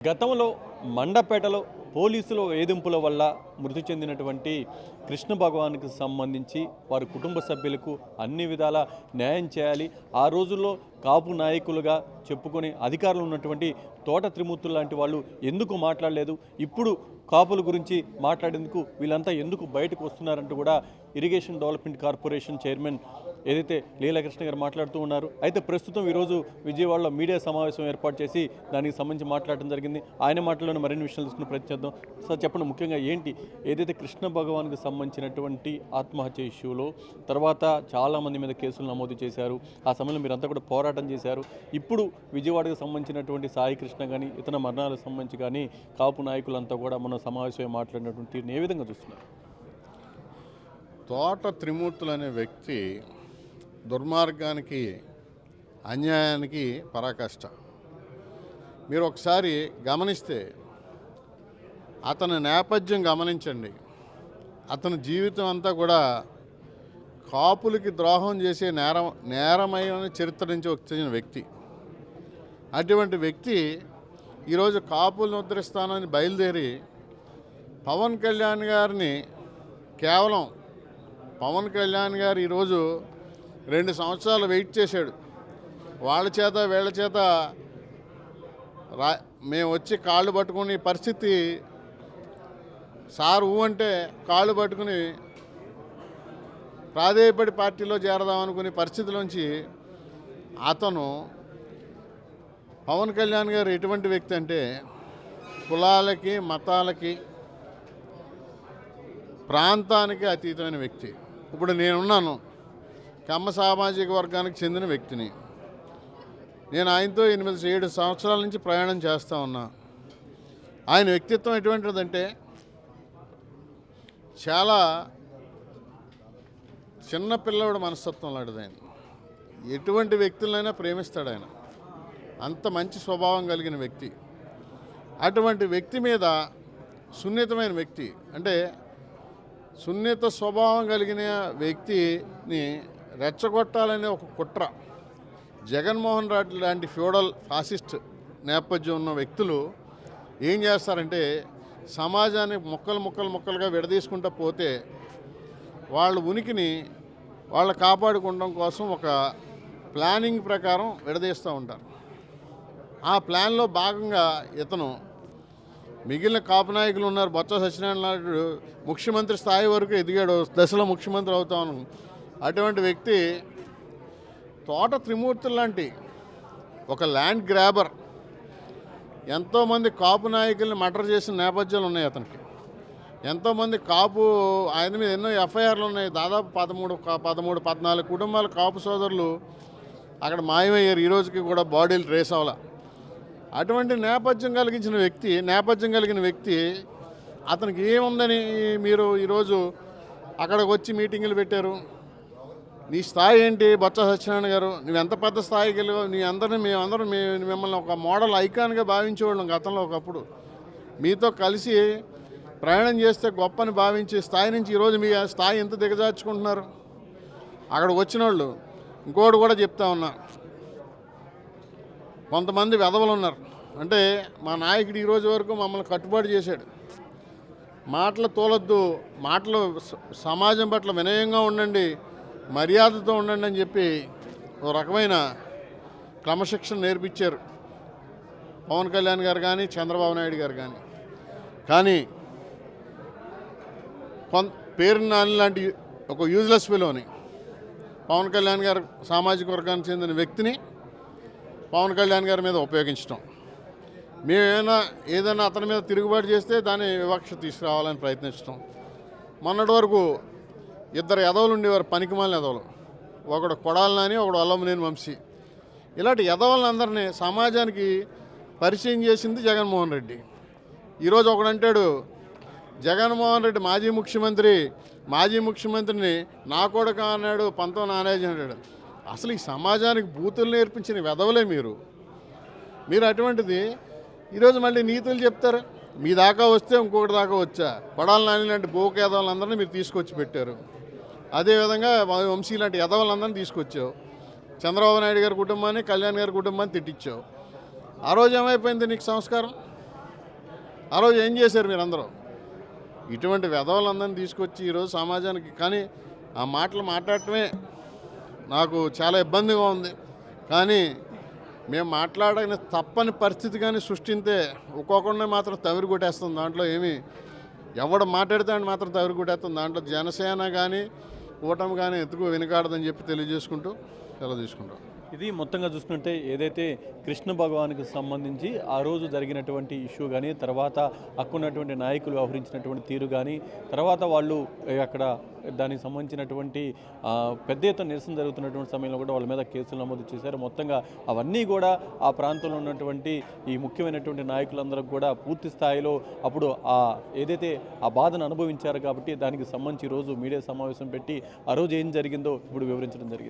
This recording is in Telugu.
గతంలో మండపేటలో పోలీసుల వేధింపుల వల్ల మృతి చెందినటువంటి కృష్ణ భగవాన్కి సంబంధించి వారి కుటుంబ సభ్యులకు అన్ని విధాల న్యాయం చేయాలి. ఆ రోజుల్లో కాపు నాయకులుగా చెప్పుకొని అధికారులు ఉన్నటువంటి తోట త్రిమూర్తులు లాంటి వాళ్ళు ఎందుకు మాట్లాడలేదు? ఇప్పుడు కాపుల గురించి మాట్లాడేందుకు వీళ్ళంతా ఎందుకు బయటకు వస్తున్నారంటూ కూడా ఇరిగేషన్ డెవలప్మెంట్ కార్పొరేషన్ చైర్మన్ ఏదైతే లీలాకృష్ణ గారు మాట్లాడుతూ ఉన్నారు. అయితే ప్రస్తుతం ఈరోజు విజయవాడలో మీడియా సమావేశం ఏర్పాటు చేసి దానికి సంబంధించి మాట్లాడడం జరిగింది. ఆయన మాటల్లోనే మరిన్ని విషయాలు తీసుకుని ప్రయత్నిద్దాం. సార్ చెప్పండి, ముఖ్యంగా ఏంటి ఏదైతే కృష్ణ భగవాన్కి సంబంధించినటువంటి ఆత్మహత్య ఇష్యూలో తర్వాత చాలామంది మీద కేసులు నమోదు చేశారు. ఆ సమయంలో మీరంతా కూడా పోరాటం చేశారు. ఇప్పుడు విజయవాడకు సంబంధించినటువంటి సాయి కృష్ణ కానీ ఇతర మరణాలకు సంబంధించి కానీ కాపు నాయకులంతా కూడా మన సమావేశం మాట్లాడినటువంటి తీరుని ఏ విధంగా చూస్తున్నారు? తోట త్రిమూర్తులు అనే వ్యక్తి దుర్మార్గానికి అన్యాయానికి పరాకాష్ట. మీరు ఒకసారి గమనిస్తే అతని నేపథ్యం గమనించండి. అతని జీవితం అంతా కూడా కాపులకి ద్రోహం చేసే నేరమైన చరిత్ర నుంచి వచ్చిన వ్యక్తి. అటువంటి వ్యక్తి ఈరోజు కాపులను ఉద్ధరిస్తానని బయలుదేరి పవన్ కళ్యాణ్ గారిని కేవలం పవన్ కళ్యాణ్ గారు ఈరోజు 2 సంవత్సరాలు వెయిట్ చేశాడు. వాళ్ళ చేత వీళ్ళ చేత మేము వచ్చి కాళ్ళు పట్టుకుని పరిస్థితి సార్ అంటే కాళ్ళు పట్టుకుని ప్రాధేయపడి పార్టీలో చేరదామనుకునే పరిస్థితిలోంచి అతను పవన్ కళ్యాణ్ గారు ఎటువంటి వ్యక్తి అంటే కులాలకి మతాలకి ప్రాంతానికి అతీతమైన వ్యక్తి. ఇప్పుడు నేనున్నాను, కమ్మ సామాజిక వర్గానికి చెందిన వ్యక్తిని. నేను ఆయనతో 8-7 సంవత్సరాల నుంచి ప్రయాణం చేస్తూ ఉన్నా. ఆయన వ్యక్తిత్వం ఎటువంటిదంటే చాలా చిన్నపిల్లవాడు మనస్తత్వం లాంటిది. ఆయన ఎటువంటి వ్యక్తులైనా ప్రేమిస్తాడు. ఆయన అంత మంచి స్వభావం కలిగిన వ్యక్తి. అటువంటి వ్యక్తి మీద సున్నితమైన వ్యక్తి అంటే సున్నిత స్వభావం కలిగిన వ్యక్తిని రెచ్చగొట్టాలనే ఒక కుట్ర. జగన్మోహన్ రెడ్డి లాంటి ఫ్యూడల్ ఫాసిస్ట్ నేపథ్యం ఉన్న వ్యక్తులు ఏం చేస్తారంటే సమాజాన్ని ముక్కలుగా విడదీసుకుంటూ పోతే వాళ్ళ ఉనికిని వాళ్ళు కాపాడుకోవడం కోసం ఒక ప్లానింగ్ ప్రకారం విడదీస్తూ ఉంటారు. ఆ ప్లాన్లో భాగంగా ఇతను మిగిలిన కాపు నాయకులు ఉన్నారు. బొత్స సత్యనారాయణ నాయుడు ముఖ్యమంత్రి స్థాయి వరకు ఎదిగాడు, దశలో ముఖ్యమంత్రి అవుతాను. అటువంటి వ్యక్తి తోట త్రిమూర్తులు లాంటి ఒక ల్యాండ్ గ్రాబర్. ఎంతోమంది కాపు నాయకుల్ని మర్డర్ చేసిన నేపథ్యాలు ఉన్నాయి అతనికి. ఎంతోమంది కాపు ఆయన మీద ఎన్నో ఎఫ్ఐఆర్లు ఉన్నాయి. దాదాపు 13-14 కుటుంబాల కాపు సోదరులు అక్కడ మాయమయ్యారు. ఈ రోజుకి కూడా బాడీలు ట్రేస్ అవ్వాల. అటువంటి నేపథ్యం కలిగిన వ్యక్తి అతనికి ఏముందని మీరు ఈరోజు అక్కడికి వచ్చి మీటింగులు పెట్టారు? నీ స్థాయి ఏంటి బొత్స సత్యనారాయణ గారు? నువ్వెంత పెద్ద స్థాయికి వెళ్ళావు? మేమందరం మిమ్మల్ని ఒక మోడల్ ఐకాన్గా భావించేవాళ్ళం గతంలో. ఒకప్పుడు మీతో కలిసి ప్రయాణం చేస్తే గొప్పని భావించే స్థాయి నుంచి ఈరోజు మీ స్థాయి ఎంత దిగజార్చుకుంటున్నారు? అక్కడికి వచ్చిన వాళ్ళు ఇంకోటి కూడా చెప్తా ఉన్నా, కొంతమంది వెధవలు ఉన్నారు. అంటే మా నాయకుడు ఈరోజు వరకు మమ్మల్ని కట్టుబాటు చేశాడు. మాటలు తోలొద్దు, మాటలు సమాజం పట్ల వినయంగా ఉండండి, మర్యాదతో ఉండండి అని చెప్పి ఓ రకమైన క్రమశిక్షణ నేర్పించారు పవన్ కళ్యాణ్ గారు కానీ చంద్రబాబు నాయుడు గారు కానీ పేరు నాని లాంటి ఒక యూజ్లెస్ ఫెలోని పవన్ కళ్యాణ్ గారు సామాజిక వర్గానికి చెందిన వ్యక్తిని పవన్ కళ్యాణ్ గారి మీద ఉపయోగించడం, మేము ఏదైనా అతని మీద తిరుగుబాటు చేస్తే దాన్ని వివక్ష తీసుకురావాలని ప్రయత్నించడం. మొన్నటి వరకు 2 ఎదవలు ఉండేవారు, పనికిమాలిన ఎదవలు. ఒకడు కొడాలి నాని, ఒకడు అల్లమనేని వంశీ. ఇలాంటి ఎదవలందరినీ సమాజానికి పరిచయం చేసింది జగన్మోహన్ రెడ్డి. ఈరోజు ఒకడంటాడు జగన్మోహన్ రెడ్డి మాజీ ముఖ్యమంత్రిని నా కొడుకు అన్నాడు, పంతం నానేజీ అన్నాడు. అసలు ఈ సమాజానికి బూతులు నేర్పించిన వెధవలే మీరు. అటువంటిది ఈరోజు మళ్ళీ నీతులు చెప్తారు. మీ దాకా వస్తే ఇంకొకటి దాకా వచ్చా. కొడాలి నాని లాంటి బోక ఎదవలందరినీ మీరు తీసుకొచ్చి పెట్టారు. అదేవిధంగా వంశీ లాంటి ఎదవలందరినీ తీసుకొచ్చావు. చంద్రబాబు నాయుడు గారి కుటుంబాన్ని, కళ్యాణ్ గారి కుటుంబాన్ని తిట్టించావు. ఆ రోజు ఏమైపోయింది నీకు సంస్కారం? ఆ రోజు ఏం చేశారు మీరందరూ? ఇటువంటి వెధవలందరినీ తీసుకొచ్చి ఈరోజు సమాజానికి, కానీ ఆ మాటలు మాట్లాడటమే నాకు చాలా ఇబ్బందిగా ఉంది. కానీ మేము మాట్లాడని తప్పని పరిస్థితి కానీ సృష్టింతే ఒక్కొక్కడినే మాత్రం తవిరి కొట్టేస్తుంది. దాంట్లో ఏమి ఎవడు మాట్లాడితే అని మాత్రం తవిరి కొట్టేస్తుంది. దాంట్లో జనసేన కానీ కూటమి కానీ ఎందుకు వెనుకాడదని చెప్పి తెలియజేసుకుంటూ సెలవు తీసుకుంటాం. ఇది మొత్తంగా చూసుకుంటే ఏదైతే కృష్ణ భగవానికి సంబంధించి ఆ రోజు జరిగినటువంటి ఇష్యూ కానీ, తర్వాత అక్కున్నటువంటి నాయకులు వ్యవహరించినటువంటి తీరు కానీ, తర్వాత వాళ్ళు అక్కడ దానికి సంబంధించినటువంటి పెద్ద ఎత్తున నిరసన జరుగుతున్నటువంటి సమయంలో కూడా వాళ్ళ మీద కేసులు నమోదు చేశారు. మొత్తంగా అవన్నీ కూడా ఆ ప్రాంతంలో ఉన్నటువంటి ఈ ముఖ్యమైనటువంటి నాయకులందరూ కూడా పూర్తి స్థాయిలో అప్పుడు ఏదైతే ఆ బాధను అనుభవించారు కాబట్టి దానికి సంబంధించి ఈరోజు మీడియా సమావేశం పెట్టి ఆ రోజు ఏం జరిగిందో ఇప్పుడు వివరించడం జరిగింది.